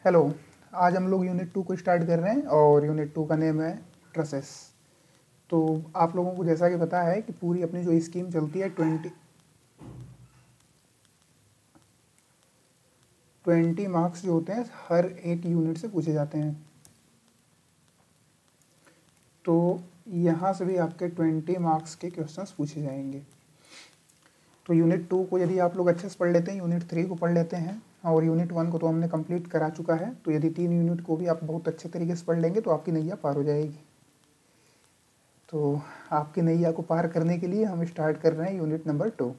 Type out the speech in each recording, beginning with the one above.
Hello. आज हम लोग यूनिट 2 को स्टार्ट कर रहे हैं और यूनिट 2 का नेम है ट्रसेस। तो आप लोगों को जैसा कि पता है कि पूरी अपनी जो स्कीम चलती है 20 मार्क्स जो होते हैं हर एक यूनिट से पूछे जाते हैं। तो यहाँ से भी आपके 20 मार्क्स के क्वेश्चंस पूछे जाएंगे। तो यूनिट 2 को यदि आप लोग अच्छे से पढ़ लेते हैं, यूनिट 3 को पढ़ लेते हैं और यूनिट 1 को तो हमने कंप्लीट करा चुका है, तो यदि 3 यूनिट को भी आप बहुत अच्छे तरीके से पढ़ लेंगे तो आपकी नैया पार हो जाएगी। तो आपकी नैया को पार करने के लिए हम स्टार्ट कर रहे हैं यूनिट नंबर 2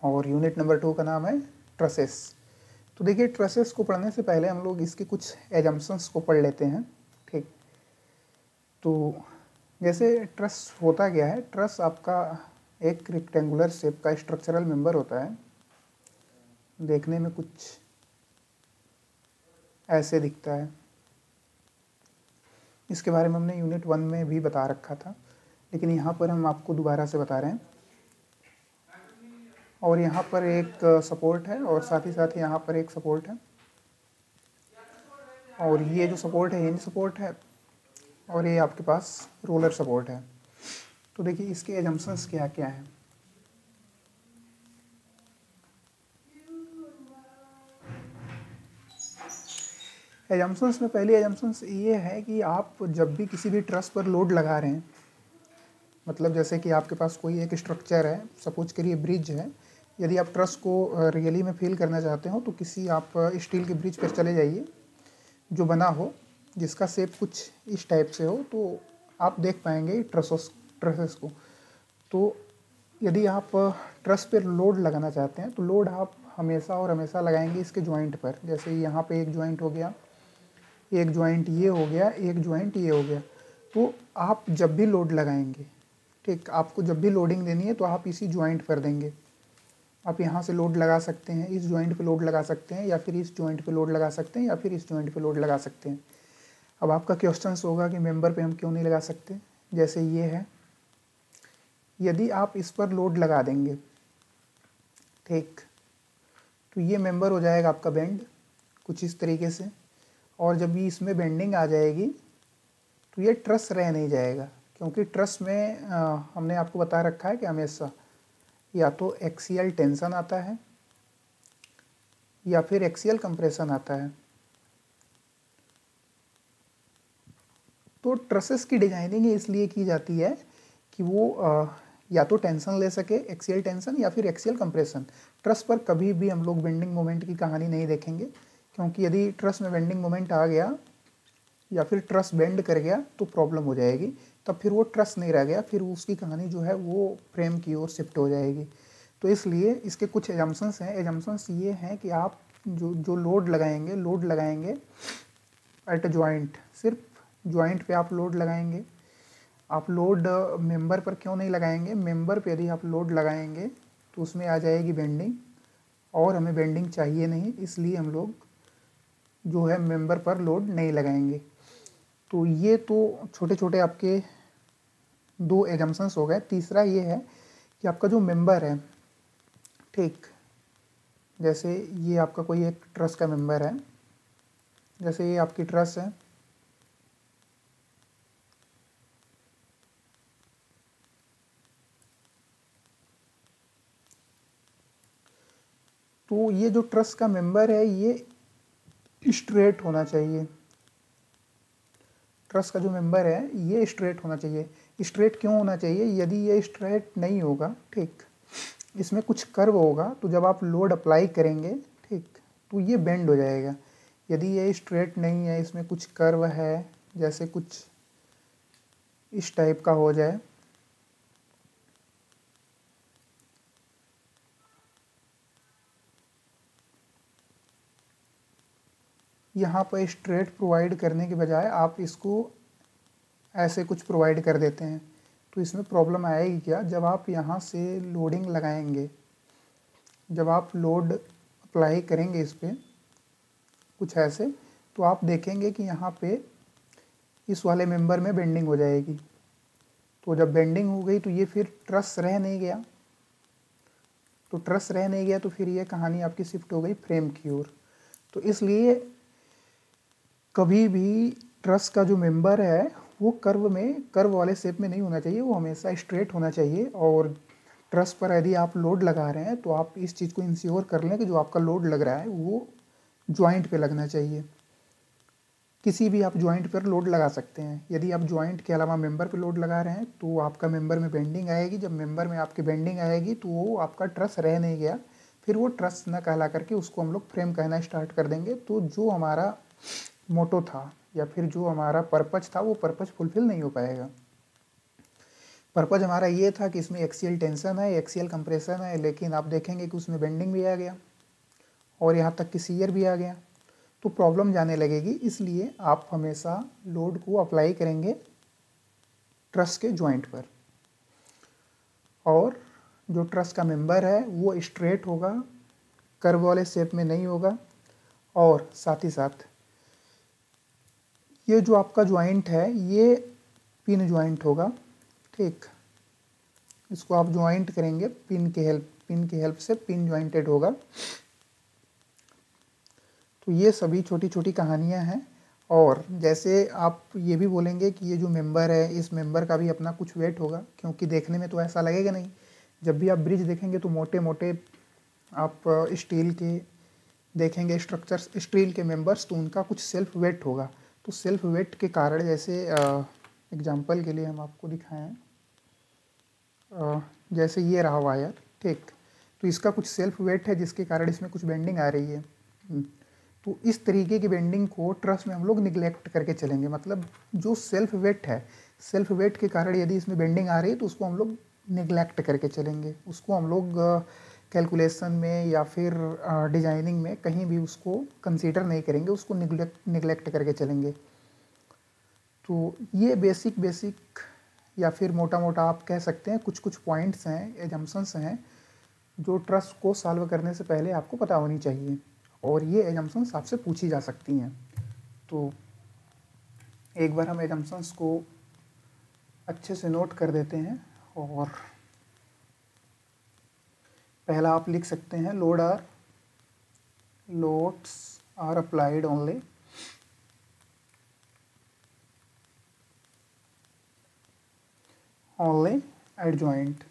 और यूनिट नंबर 2 का नाम है ट्रसेस। तो देखिए, ट्रसेस को पढ़ने से पहले हम लोग इसके कुछ एजम्पशंस को पढ़ लेते हैं। ठीक, तो जैसे ट्रस होता क्या है, ट्रस आपका एक रेक्टेंगुलर शेप का स्ट्रक्चरल मेंबर होता है। देखने में कुछ ऐसे दिखता है। इसके बारे में हमने यूनिट 1 में भी बता रखा था, लेकिन यहाँ पर हम आपको दोबारा से बता रहे हैं। और यहाँ पर एक सपोर्ट है और साथ ही साथ यहाँ पर एक सपोर्ट है, और ये जो सपोर्ट है हिंज सपोर्ट है और ये आपके पास रोलर सपोर्ट है। तो देखिए इसके एजम्पशंस क्या क्या हैं। एजम्पशंस में पहली एजम्पशंस ये है कि आप जब भी किसी भी ट्रस पर लोड लगा रहे हैं, मतलब जैसे कि आपके पास कोई एक स्ट्रक्चर है, सपोज करिए ब्रिज है, यदि आप ट्रस को रियली में फील करना चाहते हो तो किसी आप स्टील के ब्रिज पर चले जाइए जो बना हो, जिसका शेप कुछ इस टाइप से हो, तो आप देख पाएंगे ट्रसेस को। तो यदि आप ट्रस पर लोड लगाना चाहते हैं तो लोड आप हमेशा और हमेशा लगाएंगे इसके जॉइंट पर। जैसे यहाँ पे एक जॉइंट हो गया, एक जॉइंट ये हो गया, एक जॉइंट ये हो गया। तो आप जब भी लोड लगाएंगे, ठीक, आपको जब भी लोडिंग देनी है तो आप इसी जॉइंट पर देंगे। आप यहाँ से लोड लगा सकते हैं, इस जॉइंट पे लोड लगा सकते हैं, या फिर इस जॉइंट पे लोड लगा सकते हैं, या फिर इस जॉइंट पे लोड लगा सकते हैं। अब आपका क्वेश्चन होगा कि मेंबर पे हम क्यों नहीं लगा सकते। जैसे ये है, यदि आप इस पर लोड लगा देंगे, ठीक, तो ये मेंबर हो जाएगा आपका बेंड कुछ इस तरीके से, और जब भी इसमें बेंडिंग आ जाएगी तो ये ट्रस रह नहीं जाएगा, क्योंकि ट्रस में हमने आपको बता रखा है कि हमेशा या तो एक्सियल टेंशन आता है या फिर एक्सियल कंप्रेशन आता है। तो ट्रसेस की डिजाइनिंग इसलिए की जाती है कि वो या तो टेंशन ले सके, एक्सियल टेंशन या फिर एक्सियल कंप्रेशन। ट्रस पर कभी भी हम लोग बेंडिंग मोमेंट की कहानी नहीं देखेंगे, क्योंकि यदि ट्रस में बेंडिंग मोमेंट आ गया या फिर ट्रस बेंड कर गया तो प्रॉब्लम हो जाएगी। तब फिर वो ट्रस नहीं रह गया, फिर उसकी कहानी जो है वो फ्रेम की ओर शिफ्ट हो जाएगी। तो इसलिए इसके कुछ एजम्पशंस हैं। एजम्पशंस ये हैं कि आप जो लोड लगाएंगे एट जॉइंट, सिर्फ जॉइंट पे आप लोड लगाएंगे। आप लोड मेंबर पर क्यों नहीं लगाएंगे। मेंबर पे यदि आप लोड लगाएंगे तो उसमें आ जाएगी बेंडिंग, और हमें बेंडिंग चाहिए नहीं, इसलिए हम लोग जो है मेंबर पर लोड नहीं लगाएंगे। तो ये तो छोटे छोटे आपके 2 एजम्पशंस हो गए। तीसरा ये है कि आपका जो मेंबर है, ठीक, जैसे ये आपका कोई एक ट्रस का मेंबर है, जैसे ये आपकी ट्रस है, तो ये जो ट्रस का मेंबर है ये स्ट्रेट होना चाहिए। ट्रस का जो मेंबर है ये स्ट्रेट होना चाहिए। स्ट्रेट क्यों होना चाहिए। यदि ये स्ट्रेट नहीं होगा, ठीक, इसमें कुछ कर्व होगा, तो जब आप लोड अप्लाई करेंगे, ठीक, तो ये बेंड हो जाएगा। यदि ये स्ट्रेट नहीं है, इसमें कुछ कर्व है, जैसे कुछ इस टाइप का हो जाए, यहाँ पर स्ट्रेट प्रोवाइड करने के बजाय आप इसको ऐसे कुछ प्रोवाइड कर देते हैं, तो इसमें प्रॉब्लम आएगी क्या। जब आप यहाँ से लोडिंग लगाएंगे, जब आप लोड अप्लाई करेंगे इस पर कुछ ऐसे, तो आप देखेंगे कि यहाँ पे इस वाले मेंबर में बेंडिंग हो जाएगी। तो जब बेंडिंग हो गई तो ये फिर ट्रस रह नहीं गया, तो ट्रस रह नहीं गया तो फिर ये कहानी आपकी शिफ्ट हो गई फ्रेम की ओर। तो इसलिए कभी भी ट्रस का जो मेंबर है वो कर्व वाले शेप में नहीं होना चाहिए, वो हमेशा स्ट्रेट होना चाहिए। और ट्रस पर यदि आप लोड लगा रहे हैं तो आप इस चीज़ को इंश्योर कर लें कि जो आपका लोड लग रहा है वो जॉइंट पे लगना चाहिए। किसी भी आप जॉइंट पर लोड लगा सकते हैं। यदि आप जॉइंट के अलावा मेंबर पे लोड लगा रहे हैं तो आपका मेंबर में बेंडिंग आएगी। जब मेंबर में आपकी बेंडिंग आएगी तो वो आपका ट्रस रह नहीं गया, फिर वो ट्रस न कहला करके उसको हम लोग फ्रेम कहना स्टार्ट कर देंगे। तो जो हमारा मोटो था या फिर जो हमारा पर्पज था वो पर्पज फुलफिल नहीं हो पाएगा। पर्पज हमारा ये था कि इसमें एक्सियल टेंशन है, एक्सियल कंप्रेशन है, लेकिन आप देखेंगे कि उसमें बेंडिंग भी आ गया और यहाँ तक कि शियर भी आ गया, तो प्रॉब्लम जाने लगेगी। इसलिए आप हमेशा लोड को अप्लाई करेंगे ट्रस के जॉइंट पर, और जो ट्रस का मेंबर है वो स्ट्रेट होगा, कर्व वाले शेप में नहीं होगा। और साथ ही साथ ये जो आपका जॉइंट है ये पिन जॉइंट होगा, ठीक। इसको आप जॉइंट करेंगे पिन की हेल्प से पिन जॉइंटेड होगा। तो ये सभी छोटी छोटी कहानियाँ हैं। और जैसे आप ये भी बोलेंगे कि ये जो मेंबर है इस मेंबर का भी अपना कुछ वेट होगा, क्योंकि देखने में तो ऐसा लगेगा नहीं। जब भी आप ब्रिज देखेंगे तो मोटे मोटे आप स्टील के देखेंगे स्ट्रक्चर्स, स्टील के मेंबर्स, तो उनका कुछ सेल्फ वेट होगा। तो सेल्फ वेट के कारण, जैसे एग्जांपल के लिए हम आपको दिखाएं, जैसे ये रहा वायर, ठीक। तो इसका कुछ सेल्फ वेट है जिसके कारण इसमें कुछ बेंडिंग आ रही है। तो इस तरीके की बेंडिंग को ट्रस में हम लोग निगलेक्ट करके चलेंगे। मतलब जो सेल्फ वेट है, सेल्फ वेट के कारण यदि इसमें बेंडिंग आ रही है तो उसको हम लोग निगलेक्ट करके चलेंगे। उसको हम लोग कैलकुलेशन में या फिर डिजाइनिंग में कहीं भी उसको कंसीडर नहीं करेंगे, उसको निगलेक्ट करके चलेंगे। तो ये बेसिक या फिर मोटा मोटा आप कह सकते हैं कुछ पॉइंट्स हैं, एजम्पशंस हैं, जो ट्रस को सॉल्व करने से पहले आपको पता होनी चाहिए, और ये एजम्पशंस आपसे पूछी जा सकती हैं। तो एक बार हम एजम्पशंस को अच्छे से नोट कर देते हैं। और पहला आप लिख सकते हैं, loads are applied only at joint.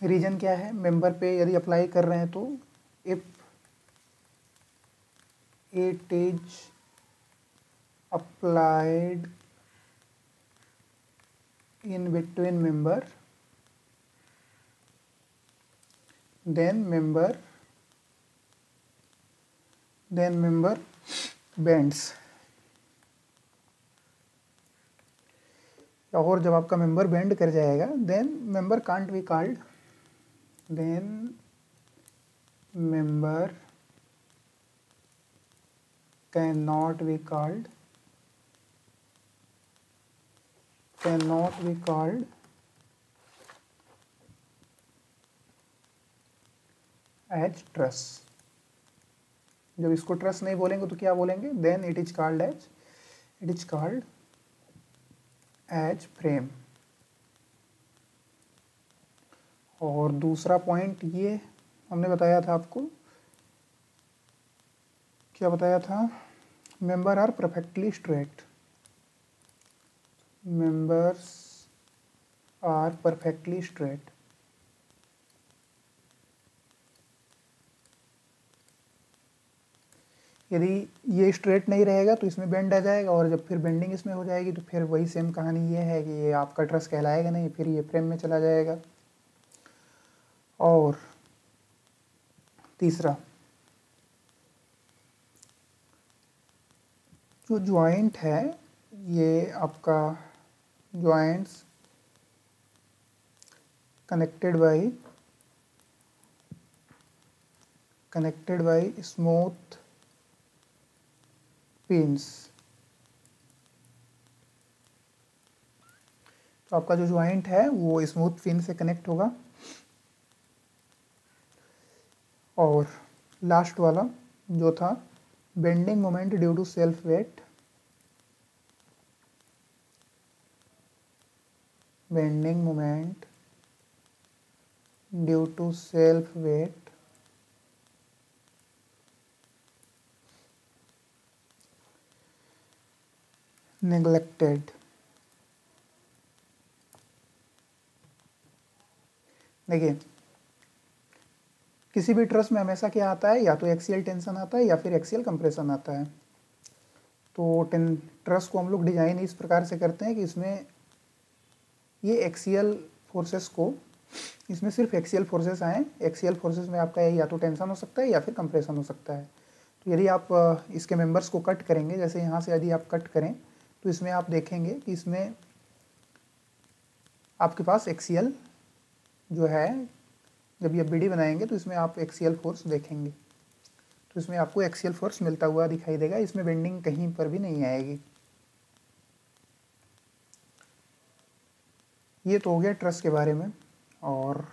Reason क्या है, मेंबर पे यदि अप्लाई कर रहे हैं तो if it is applied in between member, then member bends। और जब आपका मेंबर बेंड कर जाएगा then member can't be called, then member cannot be called as truss. जब इसको ट्रस नहीं बोलेंगे तो क्या बोलेंगे, then it is called as frame. और दूसरा पॉइंट ये हमने बताया था आपको, क्या बताया था, member are perfectly straight, members are perfectly straight। यदि ये स्ट्रेट नहीं रहेगा तो इसमें बेंड आ जाएगा, और जब फिर बेंडिंग इसमें हो जाएगी तो फिर वही सेम कहानी ये है कि ये आपका ट्रस कहलाएगा नहीं, फिर ये फ्रेम में चला जाएगा। और तीसरा, जो जॉइंट है ये आपका joints connected by smooth pins। तो आपका जो जॉइंट है वो स्मूथ पिन से कनेक्ट होगा। और लास्ट वाला जो था, bending moment due to self weight, bending moment due to self weight neglected. देखिए किसी भी ट्रस में हमेशा क्या आता है, या तो एक्सियल टेंशन आता है या फिर एक्सियल कंप्रेशन आता है। तो ट्रस को हम लोग डिजाइन इस प्रकार से करते हैं कि इसमें ये एक्सियल फोर्सेस को, इसमें सिर्फ एक्सियल फोर्सेस आए। एक्सियल फोर्सेस में आपका या तो टेंशन हो सकता है या फिर कंप्रेशन हो सकता है। तो यदि आप इसके मेंबर्स को कट करेंगे, जैसे यहाँ से यदि आप कट करें तो इसमें आप देखेंगे कि इसमें आपके पास एक्सियल जो है, जब ये बीडी बनाएंगे तो इसमें आप एक्सियल फोर्स देखेंगे, तो इसमें आपको एक्सियल फोर्स मिलता हुआ दिखाई देगा। इसमें बेंडिंग कहीं पर भी नहीं आएगी। ये तो हो गया ट्रस के बारे में। और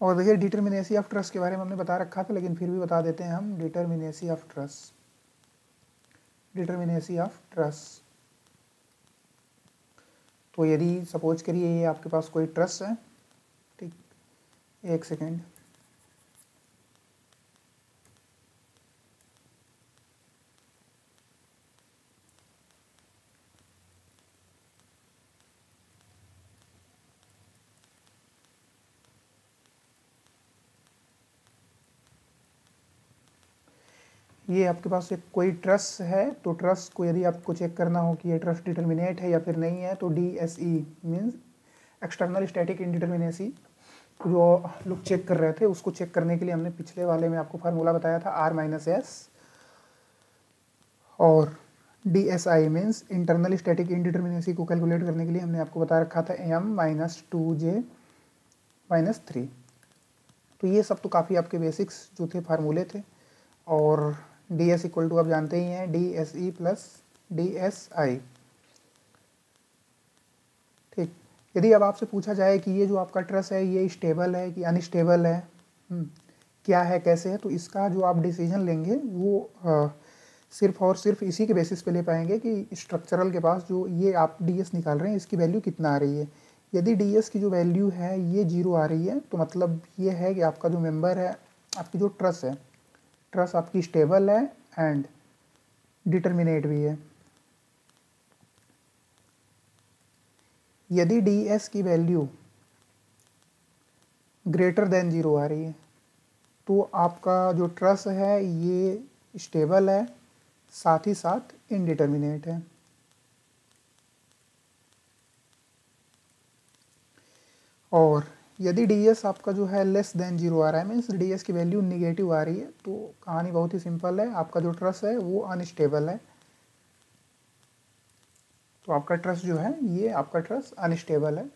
देखिए डिटर्मिनेसी ऑफ ट्रस के बारे में हमने बता रखा था, लेकिन फिर भी बता देते हैं हम। Determinacy of truss, determinacy of truss. तो यदि सपोज करिए ये आपके पास कोई ट्रस है, ठीक, एक सेकेंड, ये आपके पास एक कोई ट्रस है। तो ट्रस को यदि आपको चेक करना हो कि ये ट्रस डिटर्मिनेट है या फिर नहीं है, तो DSE means external static indeterminacy जो लोग चेक कर रहे थे, उसको चेक करने के लिए हमने पिछले वाले में आपको फार्मूला बताया था R-S। और DSI means internal static indeterminacy को कैलकुलेट करने के लिए हमने आपको बता रखा था M-2J-3। तो ये सब तो काफ़ी आपके बेसिक्स जो थे फार्मूले थे। और DS इक्वल टू आप जानते ही हैं DSE प्लस DSI। ठीक, यदि अब आपसे पूछा जाए कि ये जो आपका ट्रस है ये स्टेबल है कि अनस्टेबल है, क्या है, कैसे है, तो इसका जो आप डिसीजन लेंगे वो सिर्फ और सिर्फ इसी के बेसिस पे ले पाएंगे कि स्ट्रक्चरल के पास जो ये आप DS निकाल रहे हैं इसकी वैल्यू कितना आ रही है। यदि DS की जो वैल्यू है ये 0 आ रही है, तो मतलब ये है कि आपका जो मेंबर है, आपकी जो ट्रस है, ट्रस आपकी स्टेबल है एंड डिटर्मिनेट भी है। यदि DS की वैल्यू ग्रेटर देन 0 आ रही है, तो आपका जो ट्रस है ये स्टेबल है, साथ ही साथ इनडिटर्मिनेट है। और यदि DS आपका जो है लेस देन 0 आ रहा है, मीन्स DS की वैल्यू निगेटिव आ रही है, तो कहानी बहुत ही सिंपल है, आपका जो ट्रस है वो अनस्टेबल है। तो आपका ट्रस जो है ये आपका ट्रस अनस्टेबल है,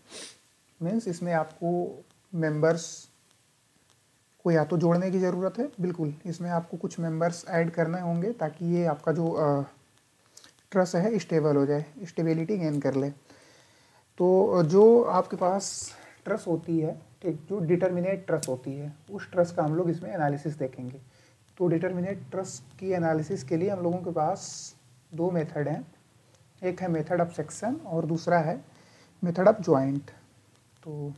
मीन्स इसमें आपको मेंबर्स को या तो जोड़ने की ज़रूरत है, बिल्कुल इसमें आपको कुछ मेंबर्स ऐड करने होंगे ताकि ये आपका जो ट्रस है स्टेबल हो जाए, स्टेबिलिटी गेन कर ले। तो जो आपके पास ट्रस होती है, ठीक, जो डिटर्मिनेट ट्रस होती है, उस ट्रस का हम लोग इसमें एनालिसिस देखेंगे। तो डिटर्मिनेट ट्रस की एनालिसिस के लिए हम लोगों के पास दो मेथड हैं। एक है मेथड ऑफ सेक्शन और दूसरा है मेथड ऑफ ज्वाइंट। तो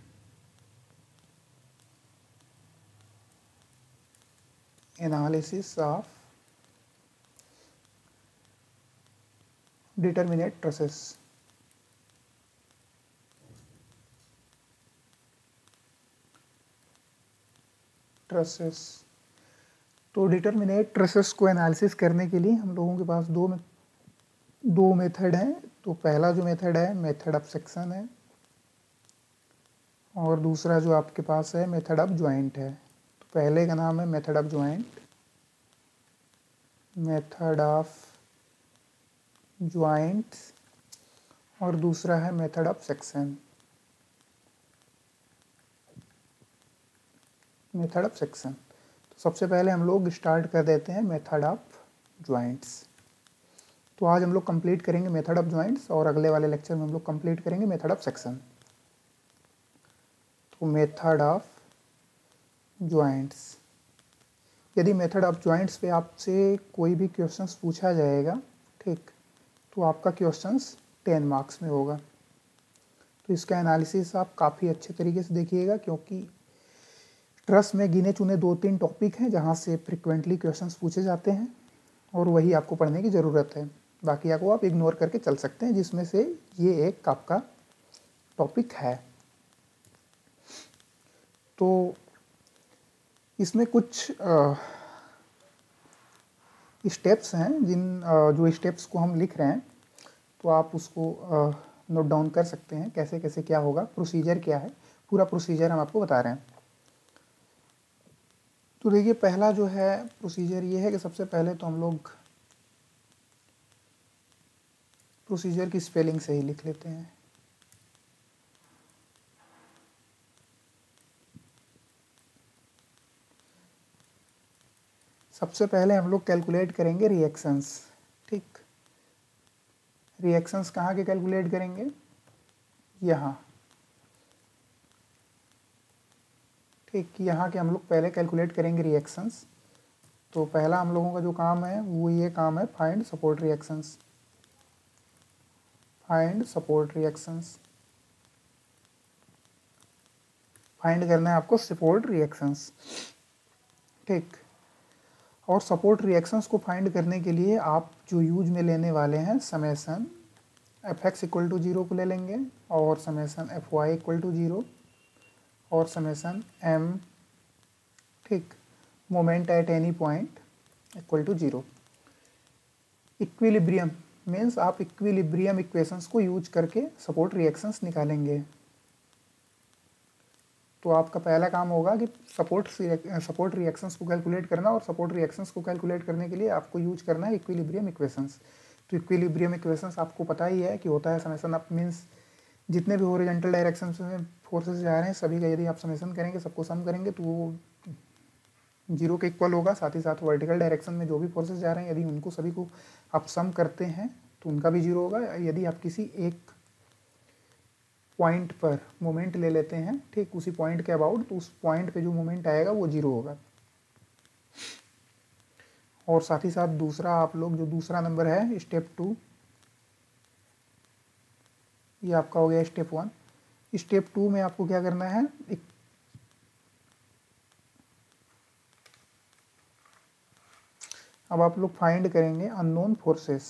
एनालिसिस ऑफ डिटर्मिनेट ट्रसेस। तो डिटर्मिनेट ट्रसेस को एनालिसिस करने के लिए हम लोगों के पास दो मेथड हैं। तो पहला जो मेथड है मेथड ऑफ सेक्शन है, और दूसरा जो आपके पास है मेथड ऑफ ज्वाइंट है। तो पहले का नाम है method of joint, method of joint, और दूसरा है method of section, method of section. तो सबसे पहले हम लोग स्टार्ट कर देते हैं मेथड ऑफ ज्वाइंट्स। तो आज हम लोग कंप्लीट करेंगे मेथड ऑफ ज्वाइंट्स, और अगले वाले लेक्चर में हम लोग कंप्लीट करेंगे मेथड ऑफ सेक्शन। तो मेथड ऑफ ज्वाइंट्स, यदि मेथड ऑफ ज्वाइंट्स पे आपसे कोई भी क्वेश्चंस पूछा जाएगा, ठीक, तो आपका क्वेश्चंस 10 मार्क्स में होगा। तो इसका एनालिसिस आप काफ़ी अच्छे तरीके से देखिएगा, क्योंकि ट्रस्ट में गिने चुने 2-3 टॉपिक हैं जहाँ से फ्रिक्वेंटली क्वेश्चंस पूछे जाते हैं और वही आपको पढ़ने की ज़रूरत है। बाकी आपको आप इग्नोर करके चल सकते हैं, जिसमें से ये एक आपका टॉपिक है। तो इसमें कुछ स्टेप्स हैं जो स्टेप्स को हम लिख रहे हैं, तो आप उसको नोट डाउन कर सकते हैं कैसे कैसे क्या होगा, प्रोसीजर क्या है, पूरा प्रोसीजर हम आपको बता रहे हैं। तो देखिए, पहला जो है प्रोसीजर ये है कि सबसे पहले तो हम लोग प्रोसीजर की स्पेलिंग सही लिख लेते हैं। सबसे पहले हम लोग कैलकुलेट करेंगे रिएक्शंस। ठीक, रिएक्शंस कहाँ के कैलकुलेट करेंगे? यहाँ। ठीक, यहाँ के हम लोग पहले कैलकुलेट करेंगे रिएक्शंस। तो पहला हम लोगों का जो काम है वो ये काम है, find support reactions. Find support reactions, find करना है आपको सपोर्ट रिएक्शंस। ठीक, और सपोर्ट रिएक्शंस को फाइंड करने के लिए आप जो यूज में लेने वाले हैं समेसन Fx इक्वल टू 0 को ले लेंगे, और समेसन Fy इक्वल टू 0, और समेसन m, ठीक, moment at any point equal to 0। Equilibrium means आप इक्विलिब्रियम इक्वेशंस को यूज करके सपोर्ट रिएक्शंस निकालेंगे। तो आपका पहला काम होगा कि सपोर्ट रिएक्शंस को कैलकुलेट करना, और सपोर्ट रिएक्शंस को कैलकुलेट करने के लिए आपको यूज करना है इक्विलिब्रियम इक्वेशंस। तो इक्विलिब्रियम इक्वेशंस आपको पता ही है कि होता है समेसन अप, मीन्स जितने भी हॉरिजॉन्टल डायरेक्शन में फोर्सेस जा रहे हैं सभी का यदि आप समेसन करेंगे, सबको सम करेंगे, तो वो 0 के इक्वल होगा। साथ ही साथ वर्टिकल डायरेक्शन में जो भी फोर्सेस जा रहे हैं यदि उनको सभी को आप सम करते हैं तो उनका भी 0 होगा। यदि आप किसी एक पॉइंट पर मोमेंट ले लेते हैं, ठीक, उसी पॉइंट के अबाउट, तो उस पॉइंट पे जो मोमेंट आएगा वो 0 होगा। और साथ ही साथ दूसरा आप लोग जो दूसरा नंबर है स्टेप 2, ये आपका हो गया स्टेप 1। स्टेप 2 में आपको क्या करना है, अब आप लोग फाइंड करेंगे अननोन फोर्सेस।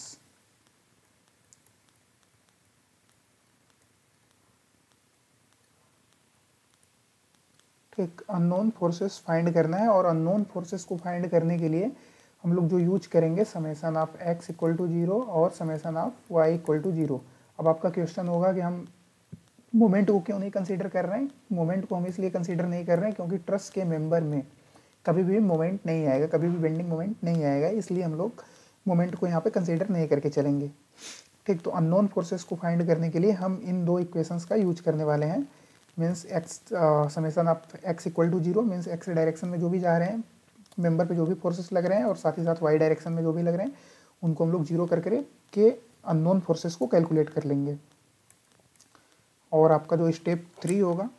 ठीक, अननोन फोर्सेस फाइंड करना है, और अननोन फोर्सेस को फाइंड करने के लिए हम लोग जो यूज करेंगे summation of x equal to 0 और summation of y equal to 0। अब आपका क्वेश्चन होगा कि हम मोमेंट को क्यों नहीं कंसीडर कर रहे हैं? मोमेंट को हम इसलिए कंसीडर नहीं कर रहे हैं क्योंकि ट्रस्ट के मेंबर में कभी भी मोमेंट नहीं आएगा, कभी भी बेंडिंग मोमेंट नहीं आएगा, इसलिए हम लोग मोमेंट को यहाँ पे कंसीडर नहीं करके चलेंगे। ठीक, तो अननोन फोर्सेस को फाइंड करने के लिए हम इन दो इक्वेशंस का यूज करने वाले हैं। Means X summation of x equal to 0 means x direction में जो भी जा रहे हैं, मेंबर पे जो भी फोर्सेस लग रहे हैं, और साथ ही साथ y डायरेक्शन में जो भी लग रहे हैं उनको हम लोग 0 करके अननोन फोर्सेस को कैलकुलेट कर लेंगे। और आपका जो स्टेप 3 होगा,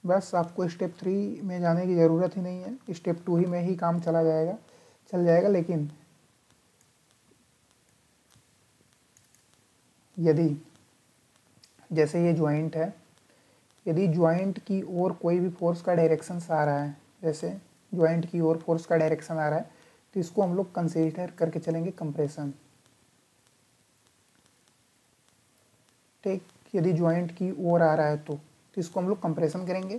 बस आपको स्टेप 3 में जाने की ज़रूरत ही नहीं है, स्टेप 2 ही में ही काम चल जाएगा। लेकिन यदि जैसे ये ज्वाइंट है, यदि ज्वाइंट की ओर कोई भी फोर्स का डायरेक्शन आ रहा है, जैसे ज्वाइंट की ओर फोर्स का डायरेक्शन आ रहा है, तो इसको हम लोग कंसीडर करके चलेंगे कंप्रेशन। ठीक, यदि ज्वाइंट की ओर आ रहा है तो इसको हम लोग कंप्रेशन करेंगे,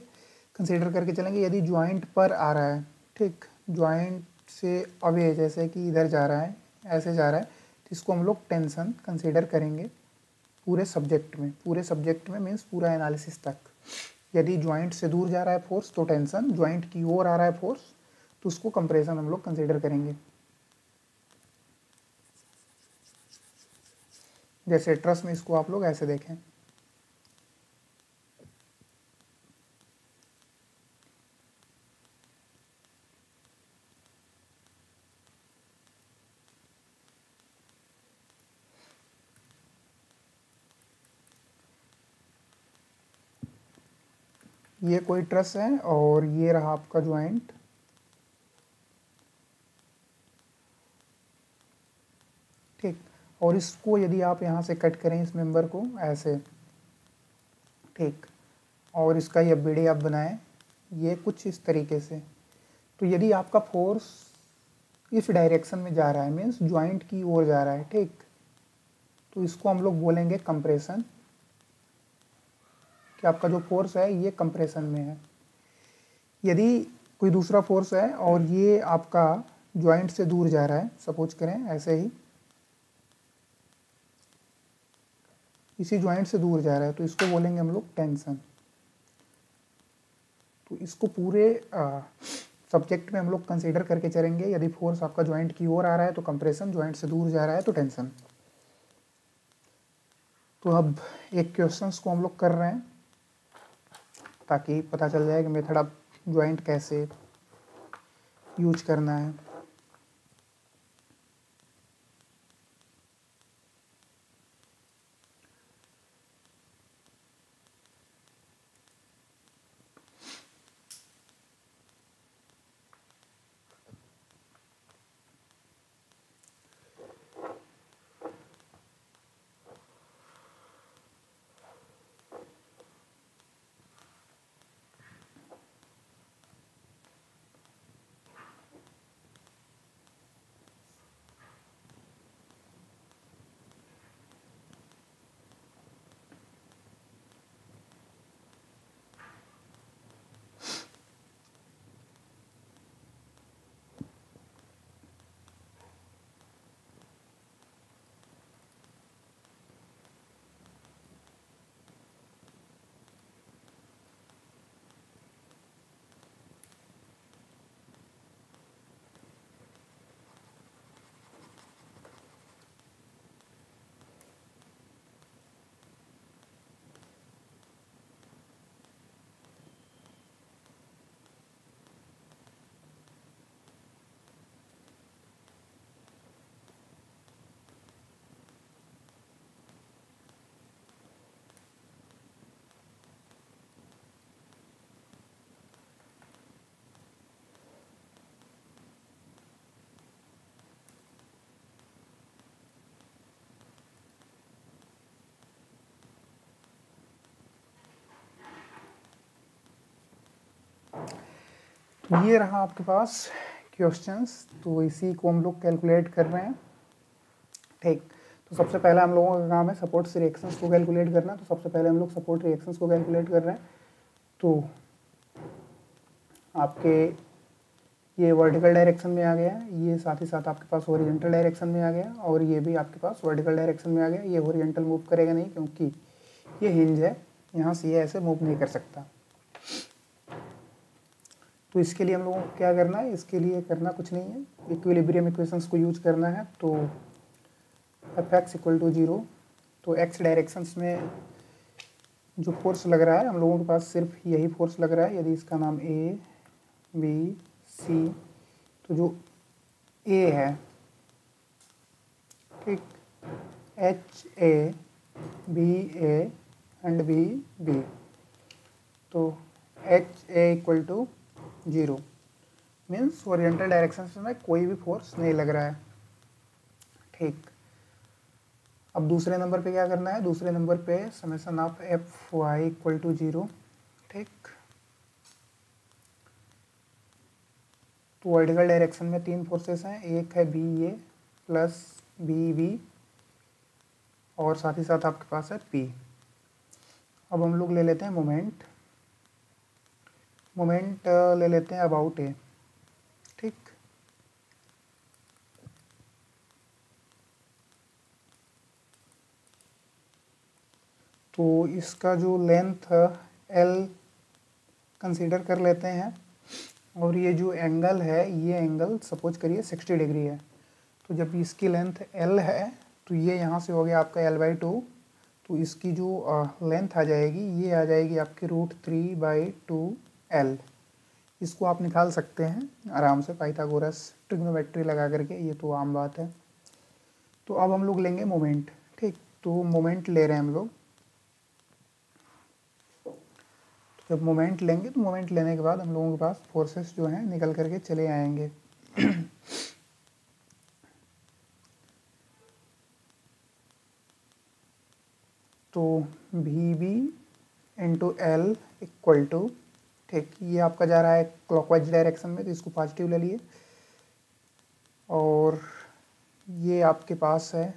कंसीडर करके चलेंगे। यदि ज्वाइंट पर आ रहा है, ठीक, ज्वाइंट से अवे, जैसे कि इधर जा रहा है, ऐसे जा रहा है, तो इसको हम लोग टेंशन कंसीडर करेंगे पूरे सब्जेक्ट में मीन्स पूरा एनालिसिस तक। यदि ज्वाइंट से दूर जा रहा है फोर्स तो टेंशन, ज्वाइंट की ओर आ रहा है फोर्स तो उसको कंप्रेशन हम लोग कंसीडर करेंगे। जैसे ट्रस में इसको आप लोग ऐसे देखें, ये कोई ट्रस है और ये रहा आपका ज्वाइंट। ठीक, और इसको यदि आप यहाँ से कट करें इस मेंबर को ऐसे, ठीक, और इसका ये बीडी आप बनाएं ये कुछ इस तरीके से, तो यदि आपका फोर्स इस डायरेक्शन में जा रहा है, मीन्स ज्वाइंट की ओर जा रहा है, ठीक, तो इसको हम लोग बोलेंगे कंप्रेशन, कि आपका जो फोर्स है ये कंप्रेशन में है। यदि कोई दूसरा फोर्स है और ये आपका ज्वाइंट से दूर जा रहा है, सपोज करें ऐसे ही इसी ज्वाइंट से दूर जा रहा है, तो इसको बोलेंगे हम लोग टेंशन। तो इसको पूरे सब्जेक्ट में हम लोग कंसीडर करके चलेंगे। यदि फोर्स आपका ज्वाइंट की ओर आ रहा है तो कंप्रेशन, ज्वाइंट से दूर जा रहा है तो टेंशन। तो अब एक क्वेश्चंस को हम लोग कर रहे हैं ताकि पता चल जाए कि मेथड ऑफ ज्वाइंट कैसे यूज करना है। ये रहा आपके पास क्वेश्चंस, तो इसी को हम लोग कैलकुलेट कर रहे हैं, ठीक। तो सबसे पहले हम लोगों का काम है सपोर्ट रिएक्शंस को कैलकुलेट करना। तो सबसे पहले हम लोग सपोर्ट रिएक्शंस को कैलकुलेट कर रहे हैं। तो आपके ये वर्टिकल डायरेक्शन में आ गया, ये साथ ही साथ आपके पास हॉरिजॉन्टल डायरेक्शन में आ गया, और ये भी आपके पास वर्टिकल डायरेक्शन में आ गया। ये हॉरिजॉन्टल मूव करेगा नहीं क्योंकि ये हिंज है, यहाँ से ये ऐसे मूव नहीं कर सकता। तो इसके लिए हम लोगों को क्या करना है, इसके लिए करना कुछ नहीं है, इक्विलिब्रियम इक्वेशंस को यूज करना है। तो Fx इक्वल टू 0, तो x डायरेक्शंस में जो फोर्स लग रहा है हम लोगों के पास सिर्फ यही फोर्स लग रहा है। यदि इसका नाम A, B, C, तो जो A है, ठीक, H A, B A and B B, तो H A equal to 0 means oriental direction में कोई भी फोर्स नहीं लग रहा है, ठीक। अब दूसरे नंबर पे क्या करना है, दूसरे नंबर पे summation of F Y equal to 0, ठीक। तो वर्टिकल डायरेक्शन में तीन फोर्सेस हैं, एक है बी ए प्लस बी बी, और साथ ही साथ आपके पास है पी। अब हम लोग ले लेते हैं मोमेंट, मोमेंट ले लेते हैं अबाउट ए, ठीक। तो इसका जो लेंथ एल कंसीडर कर लेते हैं, और ये जो एंगल है, ये एंगल सपोज करिए 60 डिग्री है। तो जब इसकी लेंथ एल है तो ये यहाँ से हो गया आपका l/2, तो इसकी जो लेंथ आ जाएगी ये आ जाएगी आपकी √3/2l। इसको आप निकाल सकते हैं आराम से पाइथागोरस ट्रिग्नोमेट्री लगा करके, ये तो आम बात है। तो अब हम लोग लेंगे मोमेंट, ठीक। तो मोमेंट ले रहे हैं हम लोग। जब मोमेंट लेंगे तो मोमेंट लेने के बाद हम लोगों के पास फोर्सेस जो हैं निकल करके चले आएंगे। तो V B into L equal to, ठीक, ये आपका जा रहा है क्लॉकवाइज डायरेक्शन में तो इसको पॉजिटिव ले लिए, और ये आपके पास है,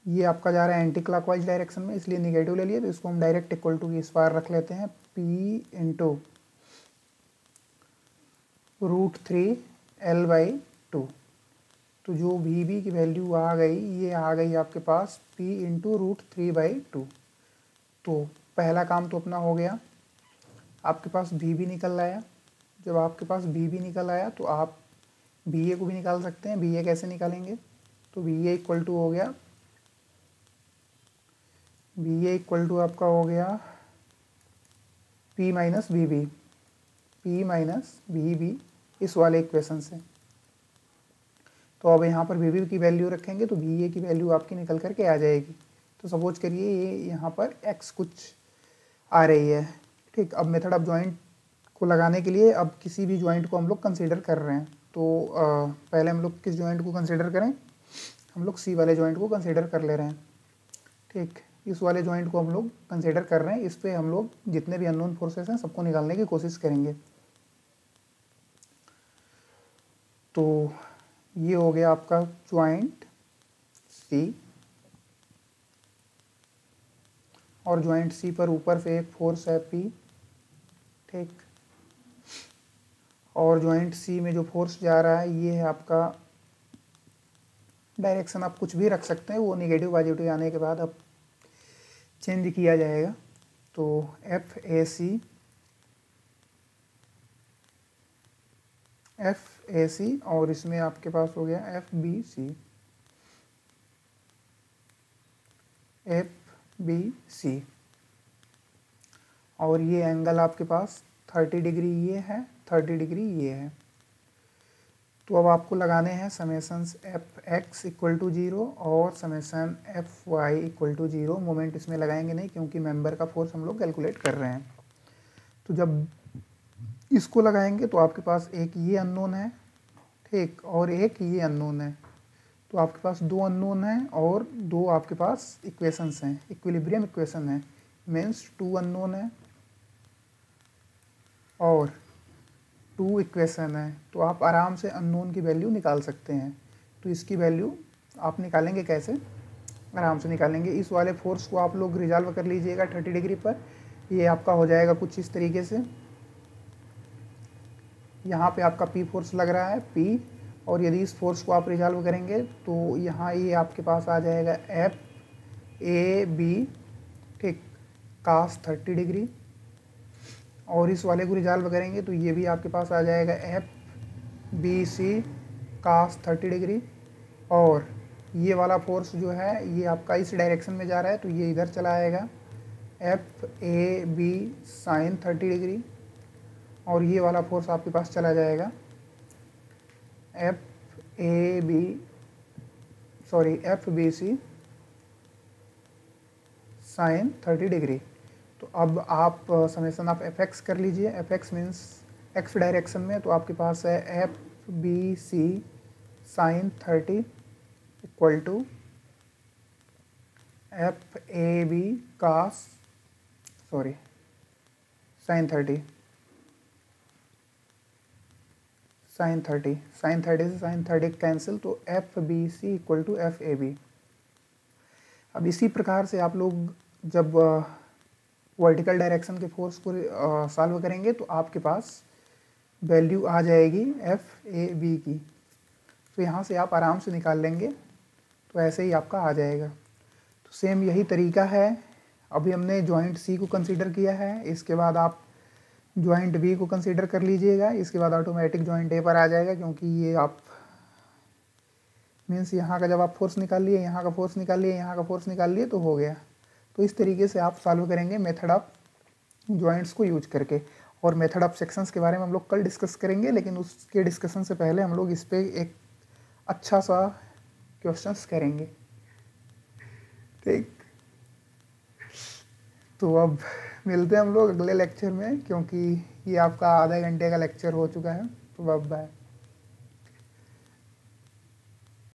ये आपका जा रहा है एंटी क्लॉकवाइज डायरेक्शन में इसलिए निगेटिव ले लिए, तो इसको हम डायरेक्ट इक्वल टू इस बार रख लेते हैं पी इंटू √3L/2। तो जो वी बी की वैल्यू आ गई, ये आ गई आपके पास P इंटू √3/2। तो पहला काम तो अपना हो गया, आपके पास वी बी निकल आया। जब आपके पास वी बी निकल आया तो आप बी ए को भी निकाल सकते हैं। बी ए कैसे निकालेंगे, तो बी ए इक्वल टू हो गया, बी ए इक्वल टू आपका हो गया P minus V B, P minus V B इस वाले इक्वेशन से। तो अब यहाँ पर वी बी की वैल्यू रखेंगे तो वी ए की वैल्यू आपकी निकल करके आ जाएगी। तो सपोज करिए ये यहाँ पर x कुछ आ रही है, ठीक। अब मेथड ऑफ जॉइंट को लगाने के लिए अब किसी भी जॉइंट को हम लोग कंसीडर कर रहे हैं। तो पहले हम लोग किस जॉइंट को कंसीडर करें, हम लोग सी वाले जॉइंट को कंसीडर कर ले रहे हैं, ठीक। इस वाले जॉइंट को हम लोग कंसीडर कर रहे हैं, इस पर हम लोग जितने भी अननोन फोर्सेस हैं सबको निकालने की कोशिश करेंगे। तो ये हो गया आपका जॉइंट सी, और जॉइंट सी पर ऊपर से एक फोर्स है पी, ठीक। और जॉइंट सी में जो फोर्स जा रहा है ये है आपका, डायरेक्शन आप कुछ भी रख सकते हैं, वो नेगेटिव पॉजिटिव आने के बाद अब चेंज किया जाएगा। तो एफ ए सी और इसमें आपके पास हो गया एफ बी सी, और ये एंगल आपके पास 30 डिग्री ये है, 30 डिग्री ये है। तो अब आपको लगाने हैं summations F X equal to 0 और summation F Y equal to 0। Moment इसमें लगाएंगे नहीं क्योंकि मेंबर का फोर्स हम लोग कैलकुलेट कर रहे हैं। तो जब इसको लगाएंगे तो आपके पास एक ये अननोन है, ठीक, और एक ये अननोन है। तो आपके पास दो अननोन हैं और दो आपके पास इक्वेशंस हैं, इक्विलिब्रियम इक्वेशन है, मीन्स 2 अननोन है और 2 इक्वेशन है। तो आप आराम से अननोन की वैल्यू निकाल सकते हैं। तो इसकी वैल्यू आप निकालेंगे कैसे, आराम से निकालेंगे। इस वाले फोर्स को आप लोग रिजॉल्व कर लीजिएगा 30 डिग्री पर, ये आपका हो जाएगा कुछ इस तरीके से। यहाँ पे आपका P फोर्स लग रहा है P, और यदि इस फोर्स को आप रिजॉल्व करेंगे तो यहाँ ये आपके पास आ जाएगा एफ ए बी, ठीक, cos 30 डिग्री, और इस वाले को रिजॉल्व करेंगे तो ये भी आपके पास आ जाएगा F B C cos 30 degree, और ये वाला फोर्स जो है ये आपका इस डायरेक्शन में जा रहा है तो ये इधर चला आएगा F A B sin 30 degree, और ये वाला फोर्स आपके पास चला जाएगा F B C sin 30 degree. तो अब आप समेशन आप एफ एक्स कर लीजिए। F X means X direction में, तो आपके पास है F B C sin 30 equal to F A B sin 30 से sin 30 कैंसिल, तो F B C equal to F A B. अब इसी प्रकार से आप लोग जब वर्टिकल डायरेक्शन के फोर्स को सॉल्व करेंगे तो आपके पास वैल्यू आ जाएगी एफ ए बी की। तो यहाँ से आप आराम से निकाल लेंगे, तो ऐसे ही आपका आ जाएगा। तो सेम यही तरीका है। अभी हमने जॉइंट सी को कंसीडर किया है, इसके बाद आप जॉइंट बी को कंसीडर कर लीजिएगा, इसके बाद ऑटोमेटिक जॉइंट ए पर आ जाएगा, क्योंकि ये आप मीन्स यहाँ का जब आप फोर्स निकाल लिए, यहाँ का फोर्स निकाल लिए, यहाँ का फोर्स निकाल लिए तो हो गया। तो इस तरीके से आप सॉल्व करेंगे मेथड ऑफ जॉइंट्स को यूज करके। और मेथड ऑफ सेक्शंस के बारे में हम लोग कल डिस्कस करेंगे, लेकिन उसके डिस्कशन से पहले हम लोग इस पर एक अच्छा सा क्वेश्चंस करेंगे, ठीक। तो अब मिलते हैं हम लोग अगले लेक्चर में, क्योंकि ये आपका आधा घंटे का लेक्चर हो चुका है। तो बाय बाय।